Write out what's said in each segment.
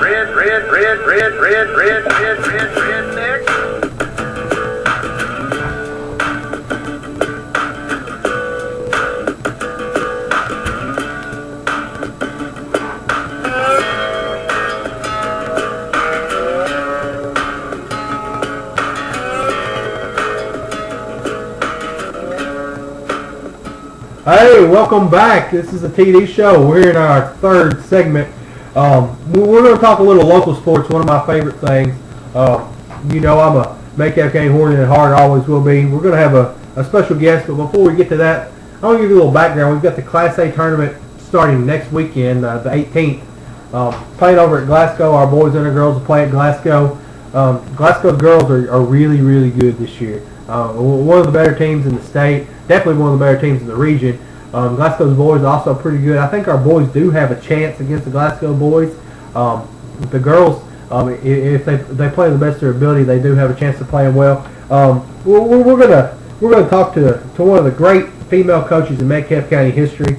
Hey, welcome back. This is a TD show. We're in our third segment. We're going to talk a little local sports, one of my favorite things. You know, I'm a Metcalfe County Hornet at heart, always will be. We're going to have a special guest, but before we get to that, I want to give you a little background. We've got the Class A tournament starting next weekend, the 18th. Playing over at Glasgow. Our boys and our girls will play at Glasgow. Glasgow girls are really, really good this year. One of the better teams in the state, definitely one of the better teams in the region. Glasgow's boys are also pretty good. I think our boys do have a chance against the Glasgow boys. The girls, if they play the best of their ability, they do have a chance to play them well. We're gonna talk to one of the great female coaches in Metcalfe County history,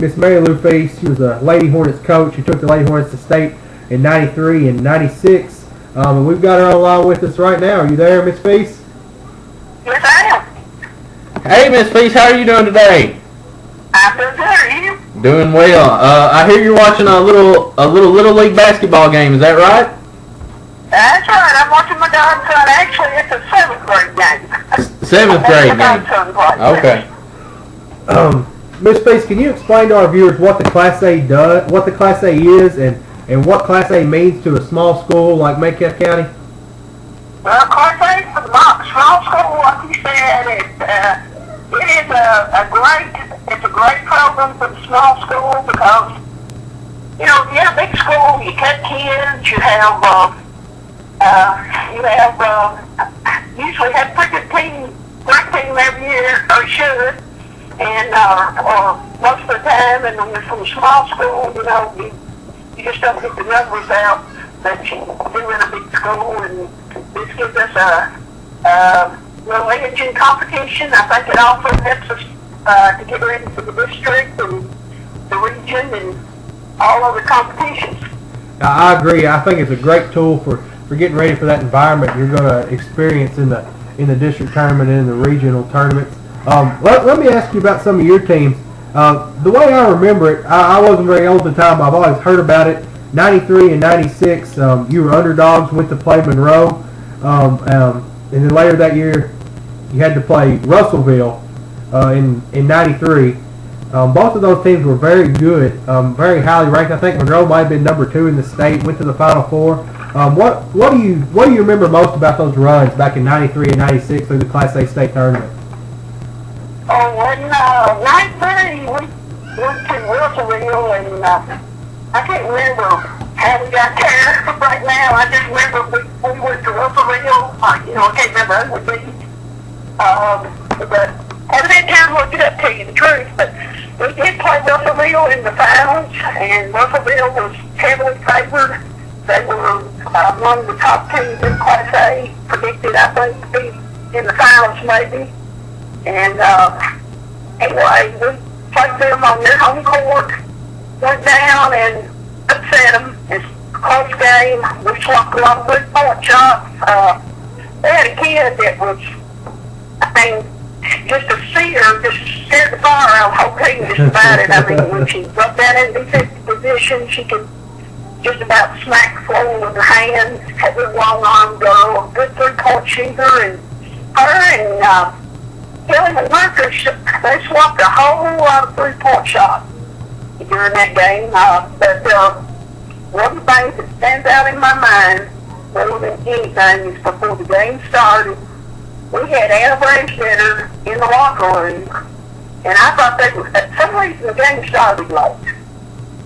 Miss Mary Lou Feast. She was a Lady Hornets coach. She took the Lady Hornets to state in '93 and '96. And we've got her on the line with us right now. Are you there, Miss Feast? Yes, I am. Hey, Miss Feast, how are you doing today? I'm doing good. Are you? Doing well. I hear you're watching a little league basketball game. Is that right? That's right. I'm watching my godson. Actually, it's a 7th grade game. 7th grade game. Okay. Miss Feast, can you explain to our viewers what the Class A does, what the Class A is, and what Class A means to a small school like Metcalfe County? Well, Class A is a small school, like you said. It is a great program for the small school because, you know, you have a big school, you cut kids, you usually have pretty good great team every year, or should, and or most of the time, and when you're from a small school, you know, you just don't get the numbers out that you do in a big school, and this gives us a little edge in competition. I think it also helps us to get ready for the district and the region and all of the competitions. I agree. I think it's a great tool for getting ready for that environment you're going to experience in the district tournament and in the regional tournaments. Let me ask you about some of your teams. The way I remember it, I wasn't very old at the time. I've always heard about it. 93 and 96, you were underdogs, went to play Monroe. And then later that year, you had to play Russellville in 93. Both of those teams were very good, very highly ranked. I think Monroe might have been number 2 in the state, went to the Final Four. What do you remember most about those runs back in 93 and 96 through the Class A state tournament? Oh, in 93, we went to Russellville, and I can't remember how we got there right now. I just remember we went to Russellville. You know, I can't remember who we beat. But I didn't kind of look it up to you, the truth. But we did play Russellville in the finals, and Russellville was heavily favored. They were one of the top teams in Class A, predicted, I think, to be in the finals maybe. And anyway, we played them on their home court, went down and upset them. It's a close game. We slumped a lot of good point shots. They had a kid that was, I mean, just to see her, just scared the fire out of the whole team just about it. I mean, when she got down in defensive position, she could just about smack the floor with her hands. Had a long arm girl, a good 3-point shooter, and her and Kelly McMurphy, they swapped a whole lot of 3-point shots during that game. But one thing that stands out in my mind more than anything is before the game started, we had Anna Branstetter in the locker room, and I thought for some reason the game started late.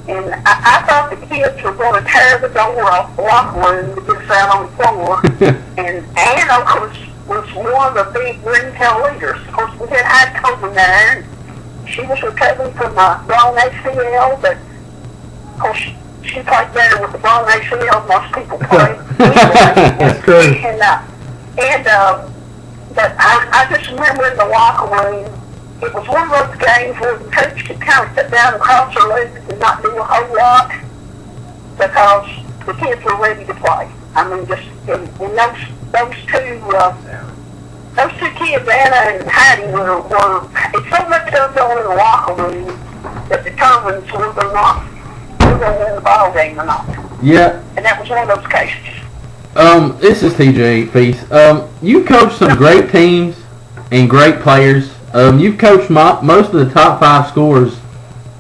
And I thought the kids were going to tear the door off the locker room to get us out on the floor. And Anna was one of the big retail leaders. Of course, we had Hyde Coleman there, and she was recovering from a wrong ACL, but of course she played better with the wrong ACL than most people play. That's true. But I just remember in the locker room, it was one of those games where the coach could kind of sit down and cross her legs and not do a whole lot, because the kids were ready to play. I mean, just and those two kids, Anna and Hattie, were it's so much goes on in the locker room that determines whether or not we're going to win the ball game or not. Yeah. And that was one of those cases. This is TJ Feast. You coached some great teams and great players. You've coached most of the top 5 scorers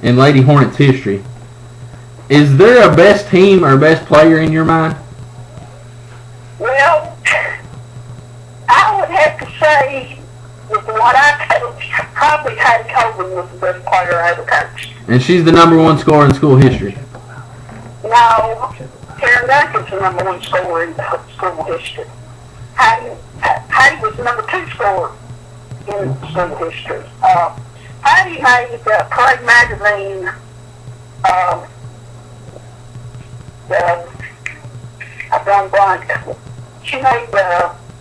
in Lady Hornets history. Is there a best team or best player in your mind? Well, I would have to say, with what I coached, probably Hattie Colvin was the best player I ever coached. And she's the #1 scorer in school history. No, Karen Duncan's the #1 scorer in school history. Hattie was the #2 scorer in school history. Hattie made Parade Magazine, I've gone blank. She made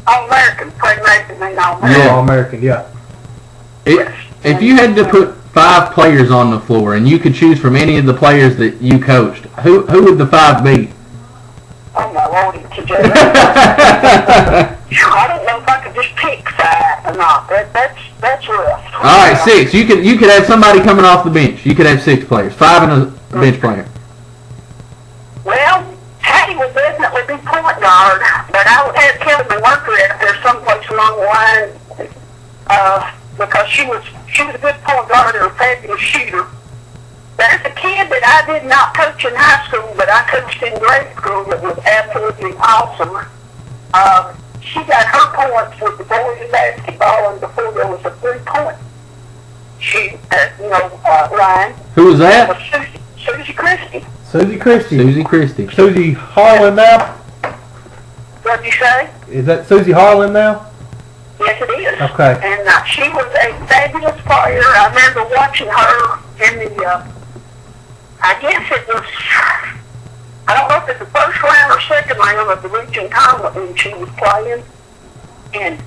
All-American, Parade Magazine All-American. Yeah. All-American, yeah. If you had to put 5 players on the floor and you could choose from any of the players that you coached, who would the 5 be? Oh my lordy, TJ. I don't know if I could just pick 5 or not. That's rough. All right, 6. You could have somebody coming off the bench. You could have 6 players, 5 and a bench player. Well, Hattie would definitely be point guard, but I would have Kelly Worker out there someplace along the line, because she was a good point guard and a fabulous shooter. There's a kid that I did not coach in high school, but I coached in grade school that was absolutely awesome. She got her points with the boys basketball, and before there was a 3-point shoot, line. Who was that? It was Susie Christie. Susie Christie. Susie Christie. Susie Harlan now? What'd you say? Is that Susie Harlan now? Yes, it is. Okay. And she was a fabulous player. I remember watching her in the, I guess it was, I don't know if it was the first round or second round of the region tournament when she was playing. And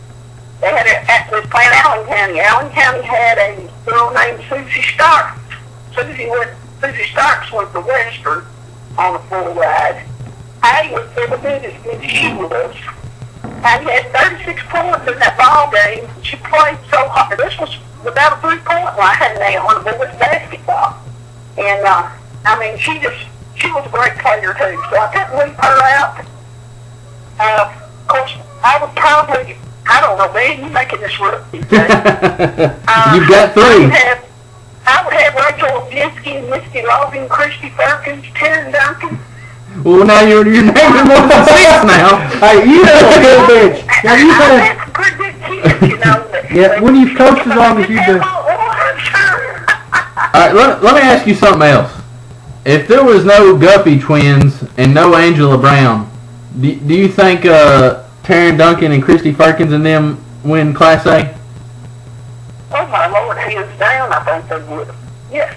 they had they was playing Allen County. Allen County had a girl named Susie Starks. Susie Starks was the Western on the full ride. Hattie was every bit as good as she was. Hattie had 36 points in that ball game. She played so hard. This was without a 3-point line now on the boys basketball. And I mean, she was a great player too. So I couldn't leave her out. Of course, I would probably, I don't know, man, you're making this look. You've got 3. I would have Rachel Obinsky and Misty Logan, Christy Perkins, Taryn Duncan. Well, now you're naming more than 6 now. Hey, you have a good bench. Now you I could had some pretty good kids, you know. Yeah, when you've coached as long as you do. All right, let me ask you something else. If there was no Guffey twins and no Angela Brown, do you think Taryn Duncan and Christy Perkins and them win Class A? Oh my Lord, hands down, I think they would. Yes.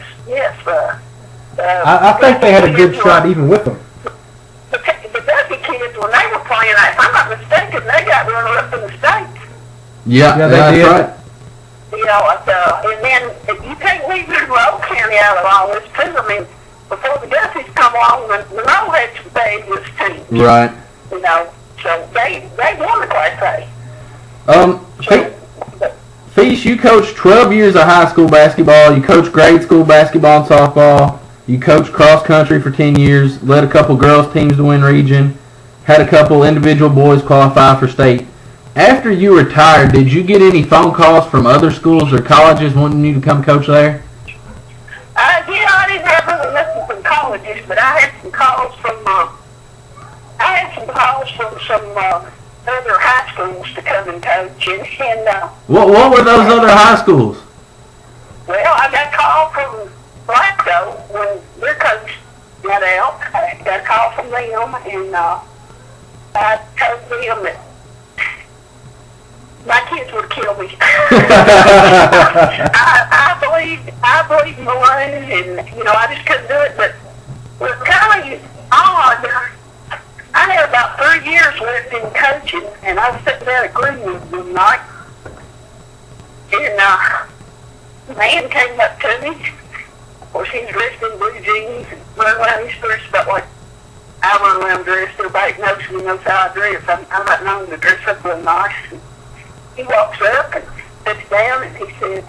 I think they had a good shot even with them. The Duffy kids, when they were playing, if I'm not mistaken, they got runner-up in the state. Yeah, they that's did. right. You know, and then you can't leave Monroe County out of all this too. I mean, before the Duffys come along, Monroe had some fabulous teams. Right. You know, so they won the Class A. Feast, you coached 12 years of high school basketball. You coached grade school basketball and softball. You coached cross country for 10 years. Led a couple girls teams to win region. Had a couple individual boys qualify for state. After you retired, did you get any phone calls from other schools or colleges wanting you to come coach there? I didn't have really nothing from colleges, but I had some calls from some other high schools to come and coach. And What were those other high schools? well, I got a call from Blackstone when their coach got out. I got a call from them, and I told them that my kids would kill me. I believe in the line, and you know, I just couldn't do it. But it was kind of odd. I had about 3 years left in coaching, and I was sitting there at Greenwood one night, and a man came up to me. Of course, he was dressed in blue jeans and running around. He's dressed about like, I I run around dressed. Everybody knows how I dress. I'm not known to dress up real nice. He walks up and sits down and he said,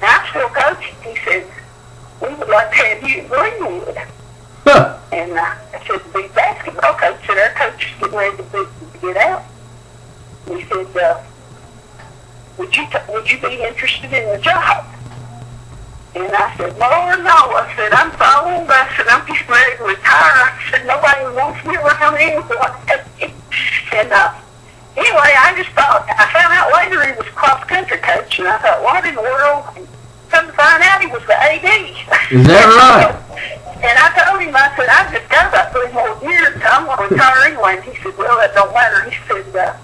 I'm still coaching. He said, we would like to have you at Greenwood. Huh. And I said, the big basketball coach said, our coach is getting ready to get out. He said, would you be interested in the job? And I said, Lord, no. I said, I'm so old. I said, I'm just ready to retire. I said, nobody wants me around anymore. And anyway, I just thought, I found out later he was a cross-country coach, and I thought, what in the world? And come to find out he was the AD. Is that right? And I told him, I said, I've just got about 3 more years, so I'm going to retire anyway. And he said, well, that don't matter. He said, that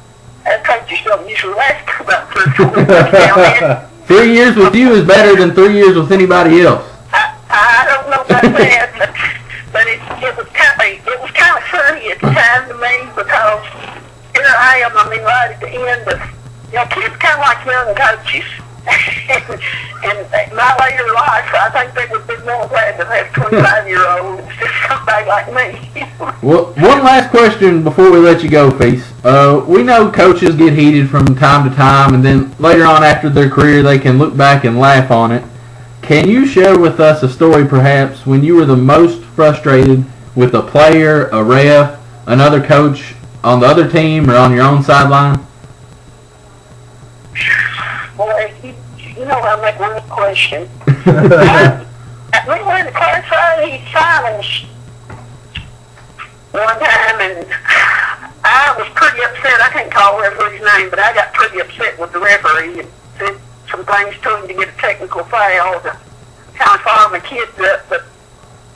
coaches don't usually last about 3 or 4 years down there. 3 years with you is better than 3 years with anybody else. I don't know about that, but it was kind of funny at the time to me because here I am. I mean, right at the end of, kids kind of like young coaches. and my later life, I think they would be more glad to have 25-year-olds than somebody like me. Well, one last question before we let you go, Feast. We know coaches get heated from time to time, and then later on after their career they can look back and laugh on it. Can you share with us a story, perhaps, when you were the most frustrated with a player, a ref, another coach on the other team or on your own sideline? Boy, you know how I make one question. We went to Clarkside Simons one time, and I was pretty upset. I can't call the referee's name, but I got pretty upset with the referee and said some things to him to get a technical foul to kind of fire my kids up. But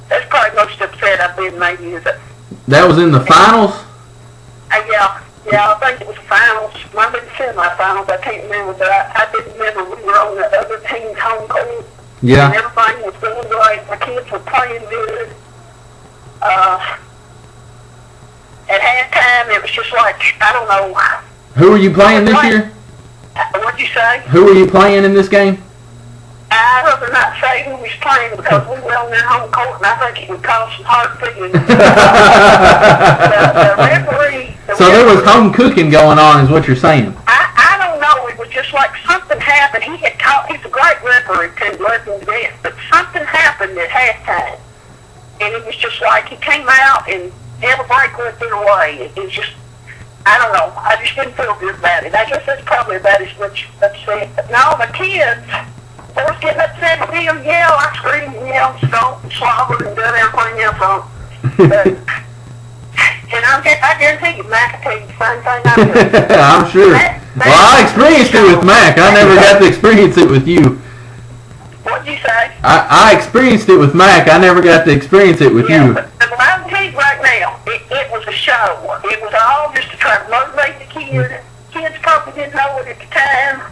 that's probably most upset I've been maybe. Is it? That was in the finals? Yeah, I think it was finals. Might have been semi-finals. I can't remember, but I did remember we were on the other team's home court. Yeah. And everything was going right. My kids were playing good. At halftime, it was just like, I don't know. Who were you playing this year? What'd you say? Who were you playing in this game? I'd rather not say who was playing because we were on their home court, and I think it would cause some hard feelings. the referee... So there was home cooking going on is what you're saying? I don't know. It was just like something happened. He had caught... He's a great referee, too, loved him to death. But something happened at halftime. And it was just like he came out and every break went their way. It was just... I don't know. I just didn't feel good about it. I guess that's probably about as much upset. But no, the kids... They was getting upset at me and yell. I screamed and yelled, stomped and slobbered and done everything else on. And I guarantee you, Mac will tell you the same thing I do. I'm sure. Well, I experienced it with Mac. I never got to experience it with you. What'd you say? I experienced it with Mac. I never got to experience it with you. But I can tell you right now, it was a show. It was all just to try to motivate the kids. Kids probably didn't know it at the time,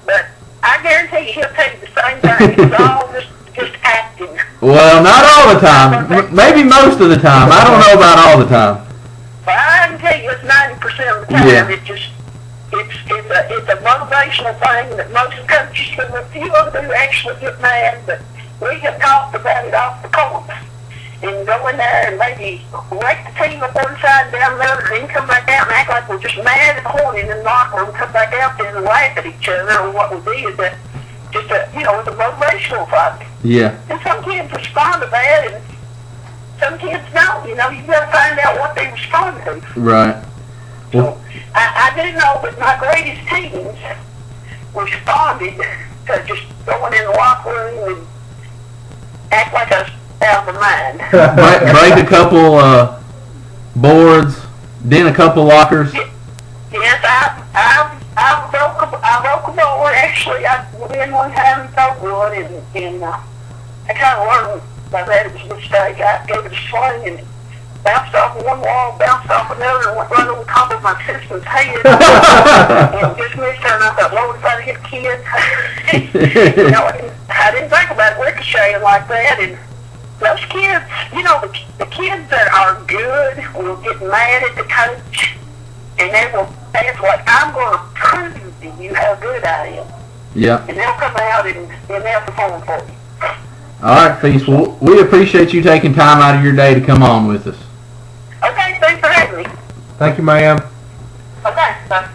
but I guarantee you he'll tell you the same thing. It's all just acting. Well, not all the time. Maybe most of the time. I don't know about all the time. But I can tell you it's 90% of the time. Yeah. It's a motivational thing that most coaches can refuse to actually get mad, but we have talked about it off the court. And go in there and maybe wake the team up one side down the other, then come back out and act like we're just mad and horny in the locker room, come back out there and laugh at each other or what we did. That just it's a motivational thing. Yeah. And some kids respond to that, and some kids don't. You got to find out what they respond to. Right. Well, So I do know that my greatest teams responded to just going in the locker room and act like I was out of my mind. break a couple boards, dent a couple lockers. Yes, I broke a board. Actually, I went in one time and broke one, and I kind of learned by that it was a mistake. I gave it a swing and bounced off one wall, bounced off another, and went right over top of my sister's head. And just missed her, and I thought, Lord, if I'd hit kids. I didn't think about ricocheting like that, and those kids, the kids that are good will get mad at the coach, and they will ask, like, I'm going to prove to you how good I am. Yeah. And they'll come out and they'll perform for you. All right, Feast. Well, we appreciate you taking time out of your day to come on with us. Thank you, ma'am. Okay, so.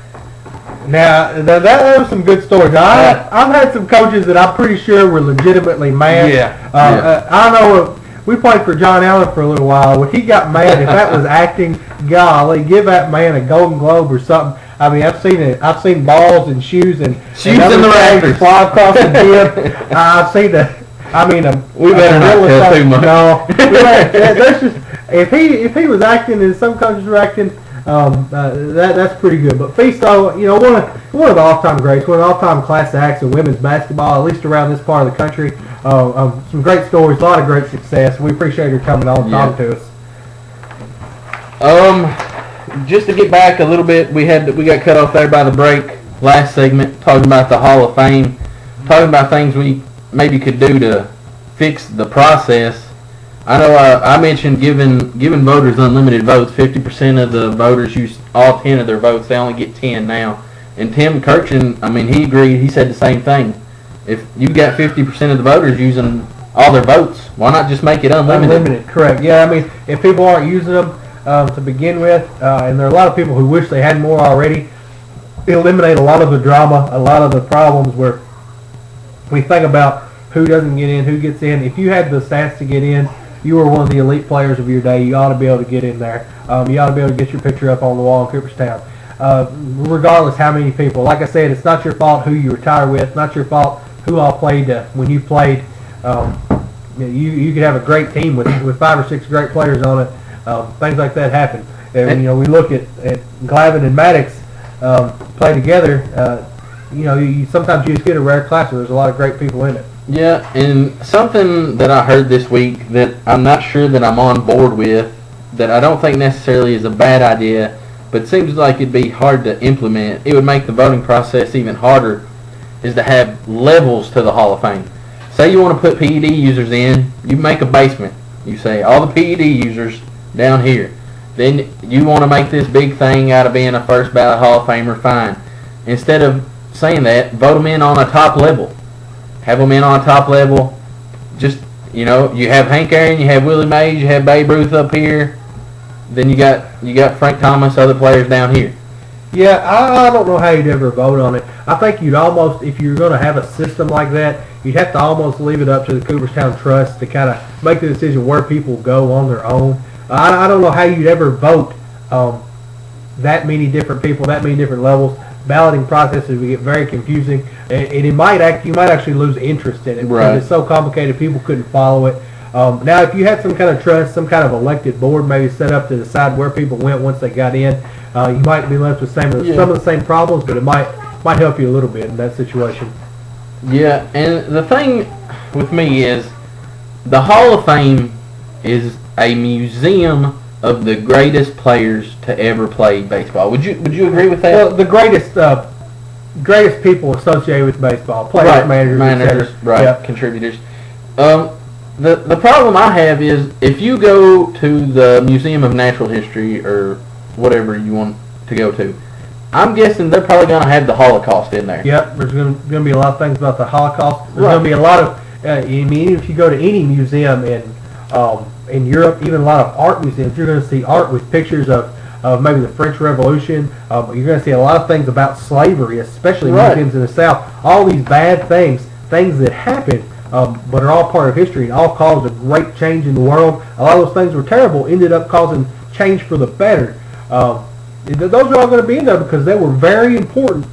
Now, that was some good stories. I've had some coaches that I'm pretty sure were legitimately mad. I know we played for John Allen for a little while. When he got mad, if that was acting, golly, give that man a Golden Globe or something. I mean, I've seen it. I've seen balls and shoes and in the rafters fly across the gym. I've seen the. I mean, we better not tell too much. No, there's just if he was acting and some coaches were acting. That's pretty good. But Fisto, you know, one of the all-time greats, one of the all-time class acts of women's basketball, at least around this part of the country. Some great stories, a lot of great success. We appreciate her coming on and talking to us. Just to get back a little bit, we got cut off there by the break. Last segment talking about the Hall of Fame, talking about things we maybe could do to fix the process. I know I mentioned giving voters unlimited votes. 50% of the voters use all 10 of their votes. They only get 10 now. And Tim Kirchin, I mean, he agreed. He said the same thing. If you got 50% of the voters using all their votes, why not just make it unlimited? Unlimited, correct. Yeah, I mean, if people aren't using them to begin with, and there are a lot of people who wish they had more already, it eliminate a lot of the drama, a lot of the problems where we think about who doesn't get in, who gets in. If you had the stats to get in, you were one of the elite players of your day. You ought to be able to get in there. You ought to be able to get your picture up on the wall in Cooperstown. Regardless how many people. Like I said, it's not your fault who you retire with. Not your fault who all played when you played. You could have a great team with 5 or 6 great players on it. Things like that happen. And, you know, we look at Glavin and Maddox play together. Sometimes you just get a rare class where there's a lot of great people in it. Yeah, and something that I heard this week that I'm not sure that I'm on board with, that I don't think necessarily is a bad idea, but seems like it'd be hard to implement. It would make the voting process even harder, is to have levels to the Hall of Fame. Say you want to put PED users in, you make a basement. You say all the PED users down here. Then you want to make this big thing out of being a first ballot Hall of Famer, fine. Instead of saying that, vote them in on a top level. Have them in on a top level. Just, you know, you have Hank Aaron, you have Willie Mays, you have Babe Ruth up here. Then you got Frank Thomas, other players down here. Yeah, I don't know how you'd ever vote on it. I think you'd almost, if you're going to have a system like that, you'd have to almost leave it up to the Cooperstown Trust to kind of make the decision where people go on their own. I don't know how you'd ever vote that many different people, that many different levels. Balloting processes would get very confusing, and you might actually lose interest in it because it's so complicated people couldn't follow it. Now, if you had some kind of trust, some kind of elected board maybe set up to decide where people went once they got in, you might be left with some of the same problems, but it might help you a little bit in that situation. Yeah, and the thing with me is the Hall of Fame is a museum of the greatest players to ever play baseball. Would you agree with that? Well, the greatest people associated with baseball, players, managers, right, yeah. Contributors. The problem I have is if you go to the Museum of Natural History or whatever you want to go to, I'm guessing they're probably going to have the Holocaust in there. Yep, there's going to be a lot of things about the Holocaust. There's going to be a lot of, even if you go to any museum in Europe, even a lot of art museums, you're going to see art with pictures of maybe the French Revolution. You're going to see a lot of things about slavery, especially museums in the South. All these bad things that happened, but are all part of history and all caused a great change in the world. A lot of those things were terrible, ended up causing change for the better. Those are all going to be in there because they were very important,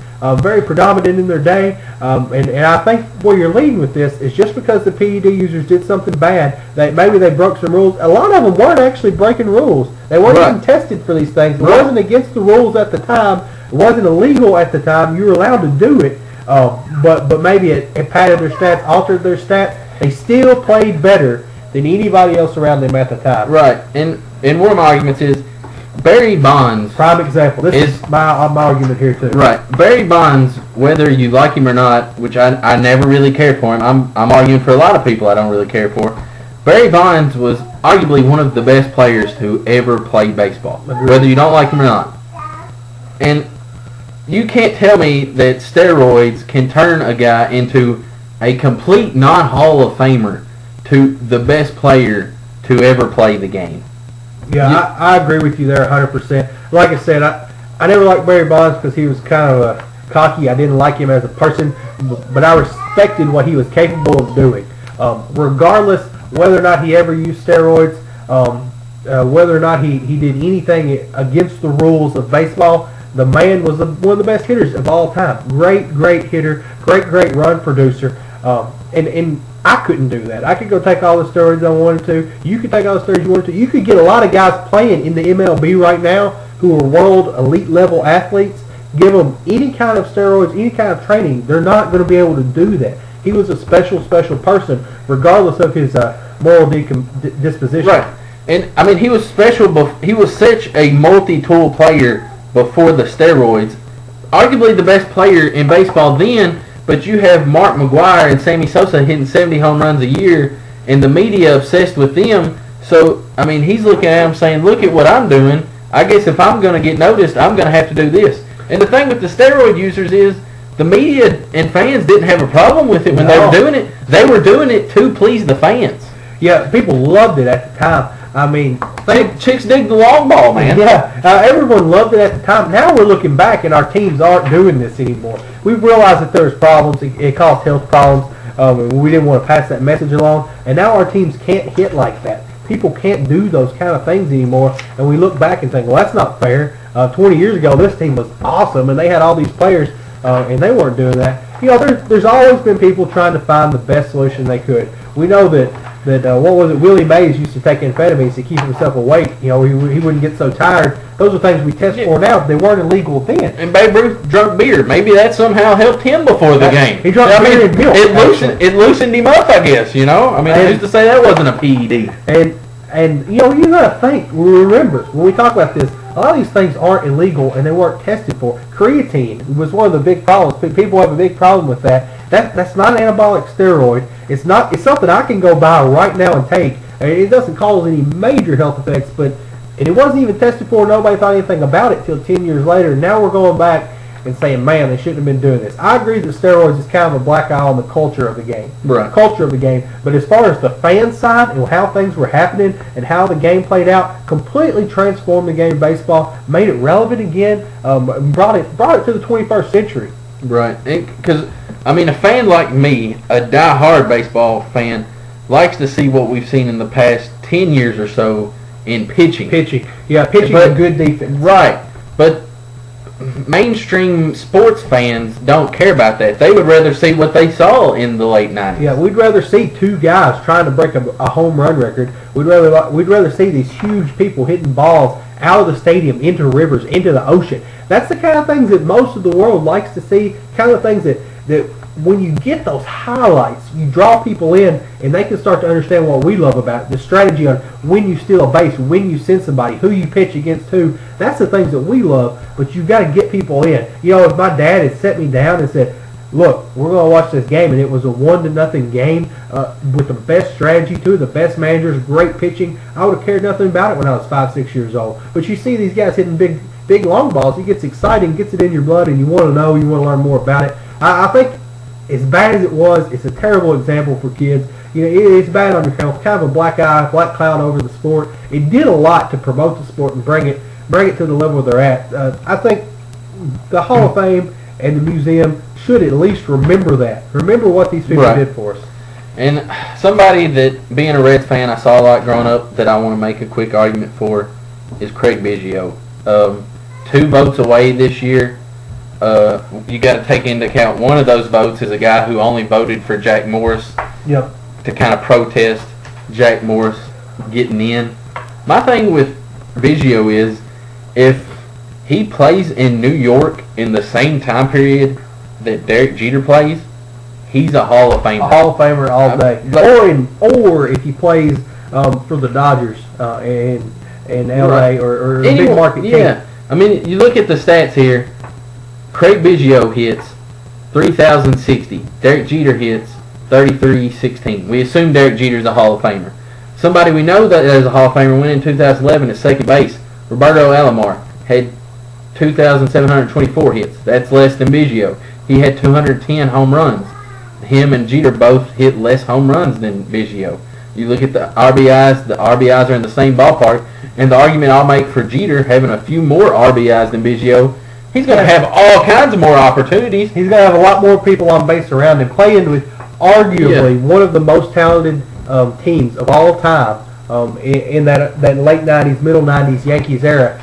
very predominant in their day. And I think where you're leading with this is just because the PED users did something bad, that maybe they broke some rules. A lot of them weren't actually breaking rules. They weren't even tested for these things. It wasn't against the rules at the time. It wasn't illegal at the time. You were allowed to do it. But maybe it padded their stats, altered their stats. They still played better than anybody else around them at the time. Right. And one of my arguments is Barry Bonds. Prime example. This is my argument here too. Right. Barry Bonds, whether you like him or not, which I never really cared for him. I'm arguing for a lot of people I don't really care for. Barry Bonds was arguably one of the best players to ever play baseball, whether you don't like him or not. And you can't tell me that steroids can turn a guy into a complete non-Hall of Famer to the best player to ever play the game. Yeah, I agree with you there 100%. Like I said, I never liked Barry Bonds because he was kind of cocky. I didn't like him as a person, but I respected what he was capable of doing. Regardless whether or not he ever used steroids, whether or not he did anything against the rules of baseball, the man was one of the best hitters of all time. Great hitter, great run producer. And I couldn't do that. I could go take all the steroids I wanted to. You could take all the steroids you wanted to. You could get a lot of guys playing in the MLB right now who are world elite level athletes. Give them any kind of steroids, any kind of training. They're not going to be able to do that. He was a special person, regardless of his moral disposition. Right. And, I mean, he was special. He was such a multi-tool player before the steroids. Arguably the best player in baseball then. But you have Mark McGwire and Sammy Sosa hitting 70 home runs a year, and the media obsessed with them. So, I mean, he's looking at him saying, look at what I'm doing. I guess if I'm going to get noticed, I'm going to have to do this. And the thing with the steroid users is the media and fans didn't have a problem with it when they were doing it. They were doing it to please the fans. Yeah, people loved it at the time. I mean, chicks dig the long ball, man. Yeah, everyone loved it at the time. Now we're looking back and our teams aren't doing this anymore. We've realized that there's problems. It caused health problems. And we didn't want to pass that message along. And now our teams can't hit like that. People can't do those kind of things anymore. And we look back and think, well, that's not fair. 20 years ago, this team was awesome, and they had all these players, and they weren't doing that. You know, there's always been people trying to find the best solution they could. We know that what was it? Willie Mays used to take amphetamines to keep himself awake. You know, he wouldn't get so tired. Those are things we test for now. They weren't illegal then. And Babe Ruth drunk beer. Maybe that somehow helped him before the game. He drank beer and milk. It loosened him up, I guess. You know, I mean, I used to say that wasn't a PED. And you know, you gotta think. Remember, when we talk about this, a lot of these things aren't illegal and they weren't tested for. Creatine was one of the big problems. People have a big problem with that. That's not an anabolic steroid. It's something I can go buy right now and take. It doesn't cause any major health effects, and it wasn't even tested for. Nobody thought anything about it till 10 years later. Now we're going back and saying, man, they shouldn't have been doing this. I agree that steroids is kind of a black eye on the culture of the game. Right. Culture of the game. But as far as the fan side and how things were happening and how the game played out, completely transformed the game of baseball, made it relevant again, brought it to the 21st century. Right. Because, I mean, a fan like me, a die-hard baseball fan, likes to see what we've seen in the past 10 years or so in pitching. Yeah, pitching and good defense. Right. But mainstream sports fans don't care about that. They would rather see what they saw in the late 90s. Yeah, we'd rather see two guys trying to break a home run record. We'd rather see these huge people hitting balls out of the stadium, into rivers, into the ocean. That's the kind of things that most of the world likes to see, kind of things that when you get those highlights, you draw people in, and they can start to understand what we love about it. The strategy on when you steal a base, when you send somebody, who you pitch against who. That's the things that we love, but you've got to get people in. You know, if my dad had set me down and said, look, we're going to watch this game, and it was a 1-0 game with the best strategy, two of the best managers, great pitching, I would have cared nothing about it when I was 5-6 years old. But you see these guys hitting big long balls, it gets exciting, gets it in your blood, and you want to know, you want to learn more about it. I think as bad as it was, it's a terrible example for kids. You know, it's bad on your health, kind of a black cloud over the sport. It did a lot to promote the sport and bring it to the level they're at. I think the Hall of Fame and the museum should at least remember that. Remember what these people did for us. And somebody that, being a Reds fan, I saw a lot growing up that I want to make a quick argument for is Craig Biggio. 2 votes away this year. You got to take into account one of those votes is a guy who only voted for Jack Morris to kind of protest Jack Morris getting in. My thing with Biggio is if he plays in New York in the same time period that Derek Jeter plays, he's a Hall of Famer. A Hall of Famer all day. Or if he plays for the Dodgers in L.A. or a big market team. Yeah. I mean, you look at the stats here. Craig Biggio hits 3,060. Derek Jeter hits 3,316. We assume Derek Jeter's a Hall of Famer. Somebody we know that is a Hall of Famer went in 2011 at second base. Roberto Alomar had 2,724 hits. That's less than Biggio. He had 210 home runs. Him and Jeter both hit less home runs than Biggio. You look at the RBIs are in the same ballpark. And the argument I'll make for Jeter having a few more RBIs than Biggio, he's going to have all kinds of more opportunities. He's going to have a lot more people on base around him, playing with arguably one of the most talented teams of all time in that late 90s, middle 90s Yankees era.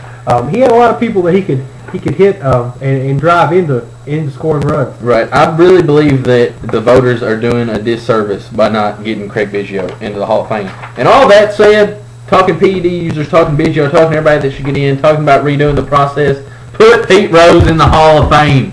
He had a lot of people that he could hit and drive into scoring runs. Right. I really believe that the voters are doing a disservice by not getting Craig Biggio into the Hall of Fame. And all that said, talking PED users, talking Biggio, talking everybody that should get in, talking about redoing the process, put Pete Rose in the Hall of Fame.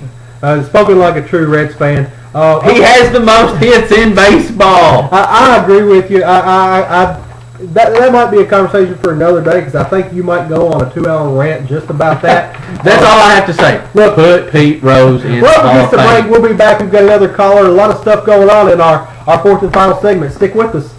Spoken like a true Reds fan. He has the most hits in baseball. I agree with you. That might be a conversation for another day because I think you might go on a 2-hour rant just about that. That's all I have to say. Look, put Pete Rose in the Hall well, of just a Fame. break. We'll be back. We've got another caller. A lot of stuff going on in our fourth and final segment. Stick with us.